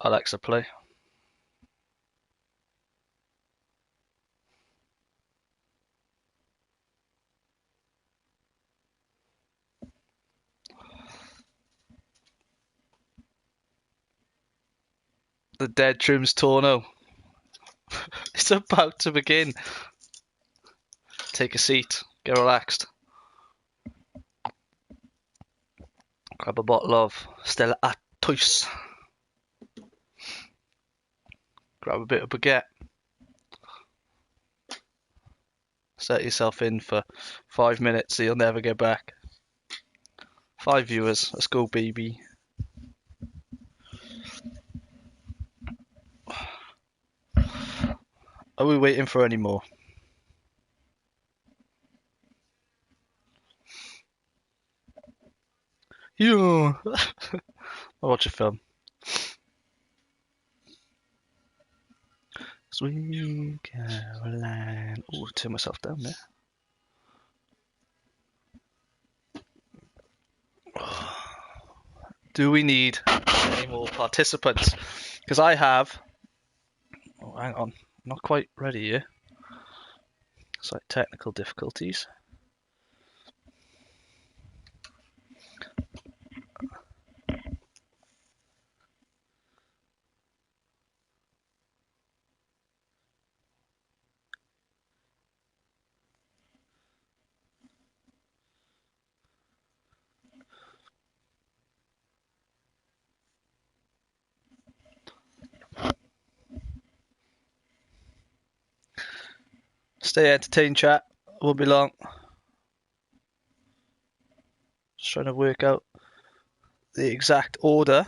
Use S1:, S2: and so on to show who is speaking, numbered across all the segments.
S1: Alexa, play. The Dead Trim's Tourno. It's about to begin. Take a seat. Get relaxed. Grab a bottle of Stella Artois. Grab a bit of baguette. Set yourself in for 5 minutes so you'll never get back. 5 viewers. Let's go, baby. Are we waiting for any more? Yeah. I'll watch a film. Sweet Caroline. Oh, turn myself down there. Do we need any more participants? Because I have. Oh, hang on. I'm not quite ready here. It's like technical difficulties. Stay entertained, chat. Won't be long. Just trying to work out the exact order.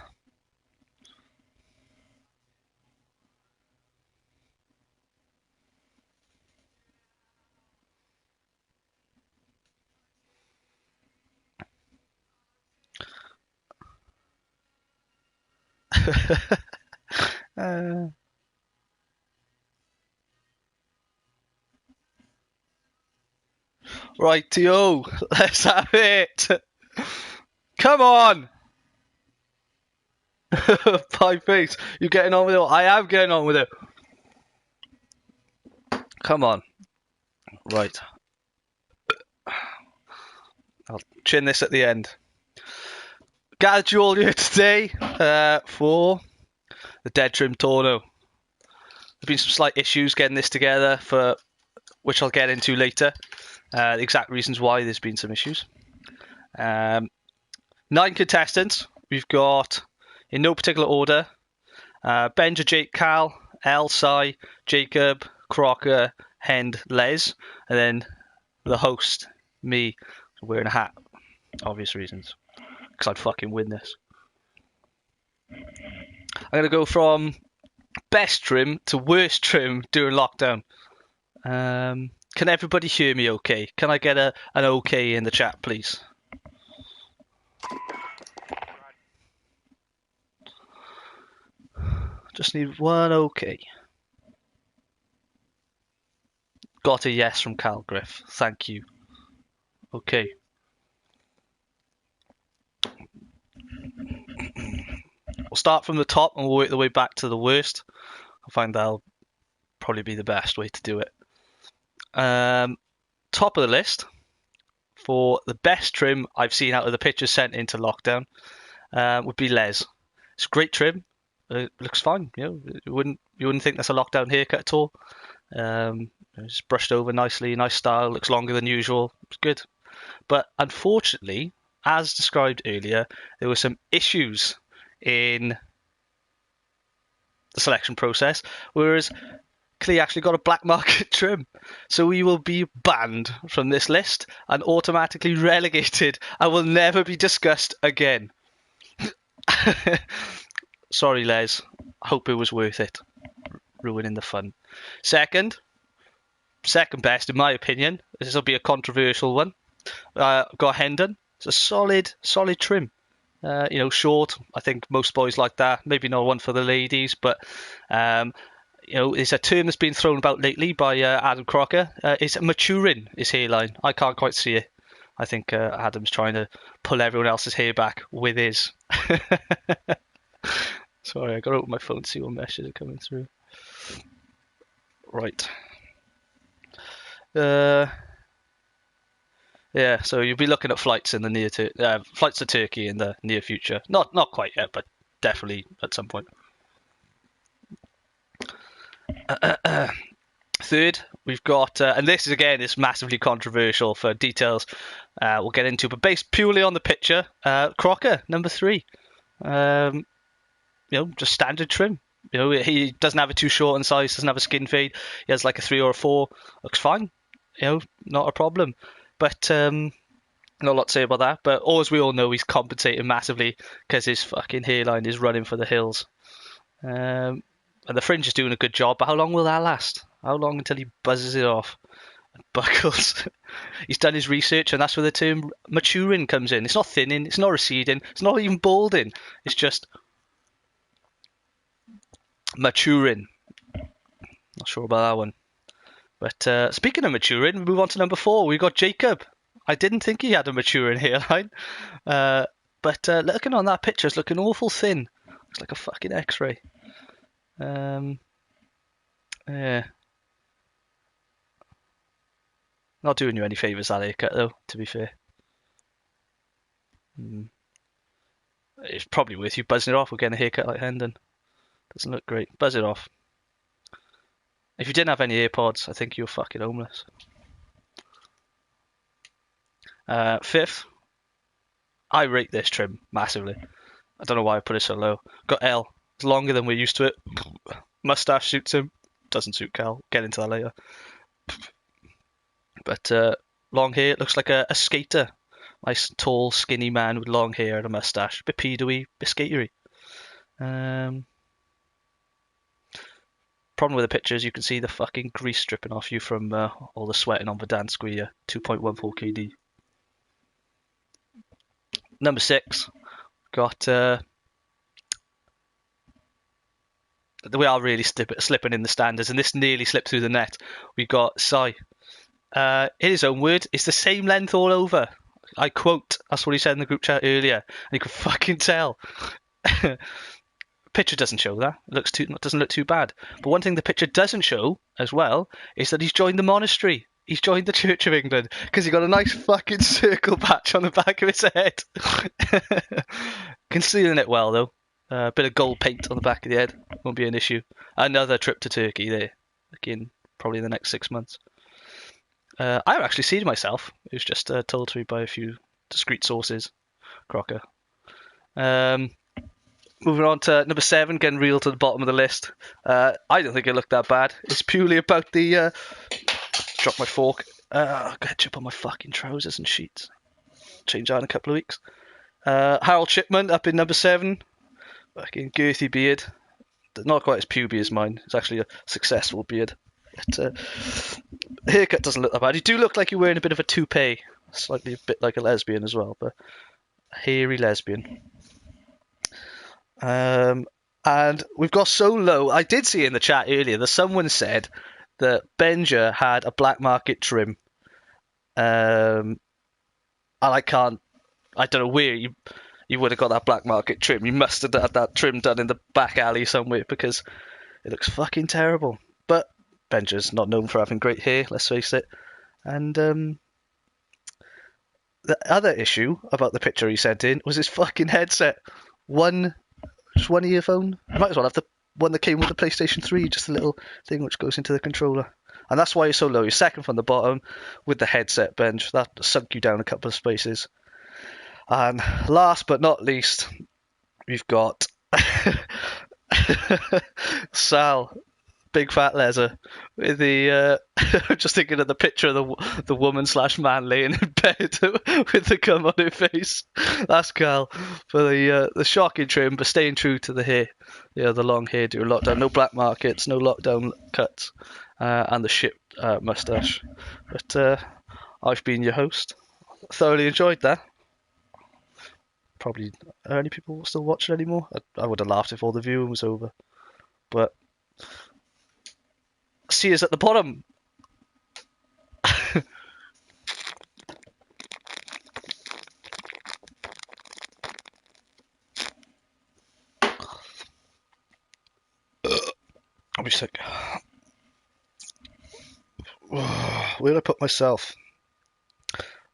S1: Rightio, let's have it. Come on. Pie face, you getting on with it? I am getting on with it. Come on. Right. I'll chin this at the end. Gathered you all here today for the Dead Trim Tourno. There's been some slight issues getting this together, for which I'll get into later. The exact reasons why there's been some issues. 9 contestants. We've got, in no particular order, Benja, Jake, Cal, El, Sai, Jacob, Crocker, Hend, Les, and then the host, me, wearing a hat. Obvious reasons. Because I'd fucking win this. I'm going to go from best trim to worst trim during lockdown. Can everybody hear me okay? Can I get an okay in the chat, please? Just need one okay. Got a yes from Cal Griff. Thank you. Okay. We'll start from the top and we'll work the way back to the worst. I find that'll probably be the best way to do it. Top of the list for the best trim I've seen out of the pictures sent into lockdown would be Les. It's a great trim. It looks fine. You know, you wouldn't think that's a lockdown haircut at all. It's brushed over nicely, nice style. Looks longer than usual. It's good. But unfortunately, as described earlier, there were some issues in the selection process, whereas Clee actually got a black market trim. So we will be banned from this list and automatically relegated and will never be discussed again. Sorry, Les. Hope it was worth it. Ruining the fun. Second best, in my opinion. This will be a controversial one. Got Hendon. It's a solid trim. Short. I think most boys like that. Maybe not one for the ladies, but it's a term that's been thrown about lately by Adam Crocker. It's maturing his hairline. I can't quite see it. I think Adam's trying to pull everyone else's hair back with his. Sorry, I got to open my phone to see what messages are coming through. Right. Yeah, so you'll be looking at flights in the flights to Turkey in the near future. Not quite yet, but definitely at some point. Third, we've got, and this is again is massively controversial for details we'll get into, but based purely on the picture, Crocker number 3. Just standard trim. He doesn't have it too short in size, doesn't have a skin fade. He has like a 3 or a 4. Looks fine. Not a problem. But not a lot to say about that. But as we all know, he's compensating massively because his fucking hairline is running for the hills. And the fringe is doing a good job. But how long will that last? How long until he buzzes it off and buckles? He's done his research, and that's where the term maturing comes in. It's not thinning. It's not receding. It's not even balding. It's just maturing. Not sure about that one. But speaking of maturing, we move on to number 4. We got Jacob. I didn't think he had a maturing hairline. But looking on that picture, it's looking awful thin. Looks like a fucking X-ray. Yeah. Not doing you any favours, that haircut, though, to be fair. It's probably worth you buzzing it off or getting a haircut like Hendon. Doesn't look great. Buzz it off. If you didn't have any AirPods, I think you're fucking homeless. 5th, I rate this trim massively. I don't know why I put it so low. Got L. It's longer than we're used to it. Mustache suits him. Doesn't suit Cal. Get into that later. But long hair. Looks like a skater. Nice, tall, skinny man with long hair and a mustache. Bit pedo-y, bit skatery. Problem with the pictures, you can see the fucking grease dripping off you from all the sweating on Verdansk 2.14 KD. Number 6, got we are really slipping in the standards, and this nearly slipped through the net. We got Sai. In his own word, it's the same length all over. I quote, that's what he said in the group chat earlier, and you can fucking tell. Picture doesn't show that. It doesn't look too bad. But one thing the picture doesn't show as well is that he's joined the monastery. He's joined the Church of England because he got a nice fucking circle patch on the back of his head. Concealing it well though. A bit of gold paint on the back of the head won't be an issue. Another trip to Turkey there, again probably in the next 6 months. I haven't actually seen it myself. It was just told to me by a few discreet sources. Crocker. Moving on to number 7, getting real to the bottom of the list. I don't think it looked that bad. It's purely about the... drop my fork. I'll catch up on my fucking trousers and sheets. Change that in a couple of weeks. Harold Shipman up in number 7. Fucking girthy beard. Not quite as puby as mine. It's actually a successful beard. But, haircut doesn't look that bad. You do look like you're wearing a bit of a toupee. Slightly a bit like a lesbian as well, but a hairy lesbian. And we've got so low. I did see in the chat earlier that someone said that Benja had a black market trim. And I don't know where you would have got that black market trim. You must have had that trim done in the back alley somewhere because it looks fucking terrible. But Benja's not known for having great hair, let's face it. And the other issue about the picture he sent in was his fucking headset. Just one earphone. You might as well have the one that came with the PlayStation 3, just a little thing which goes into the controller. And that's why you're so low. You're second from the bottom with the headset bench. That sunk you down a couple of spaces. And last but not least, we've got Sal, big fat leather, with the just thinking of the picture of the woman / man laying in bed with the gum on her face. That's Cal for the shocking trim, but staying true to the hair. Yeah, the long hair during lockdown. No black markets, no lockdown cuts, and the shit mustache. But I've been your host. Thoroughly enjoyed that. Probably are any people still watching anymore? I would have laughed if all the viewing was over. But see us at the bottom. I'll be sick. Where do I put myself?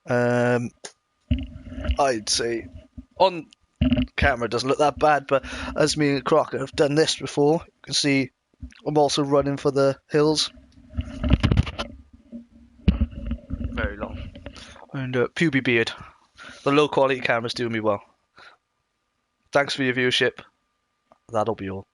S1: I'd say on camera it doesn't look that bad, but as me and Crocker have done this before, you can see I'm also running for the hills. Very long. And puby beard. The low quality camera's doing me well. Thanks for your viewership. That'll be all.